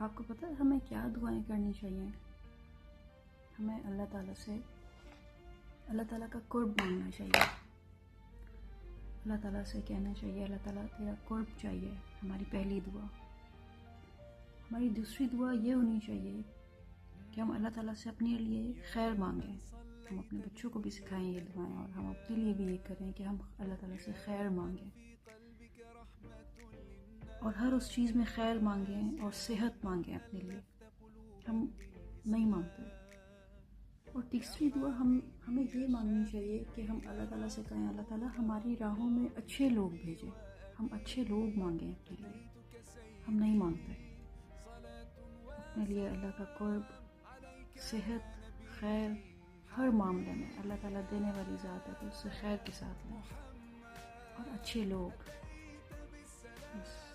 आपको पता है हमें क्या दुआएं करनी चाहिए? हमें अल्लाह ताला से अल्लाह ताला का कुर्ब मांगना चाहिए। अल्लाह ताला से कहना चाहिए, अल्लाह ताला तेरा कुर्ब चाहिए, हमारी पहली दुआ। हमारी दूसरी दुआ ये होनी चाहिए कि हम अल्लाह ताला से अपने लिए खैर मांगें। हम अपने बच्चों को भी सिखाएं ये दुआएं, और हम अपने लिए भी ये करें कि हम अल्लाह ताला से खैर मांगें, और हर उस चीज़ में खैर मांगें और सेहत मांगें अपने लिए। हम नहीं मांगते। और तीसरी दुआ हमें ये मांगनी चाहिए कि हम अल्लाह ताला से कहें, अल्लाह ताला हमारी राहों में अच्छे लोग भेजें। हम अच्छे लोग मांगें अपने लिए, हम नहीं मांगते। अपने लिए अल्लाह का कुर्ब, सेहत, खैर, हर मामले में अल्लाह ताला देने वाली ज़ात है, तो उससे खैर के साथ लें और अच्छे लोग। बस।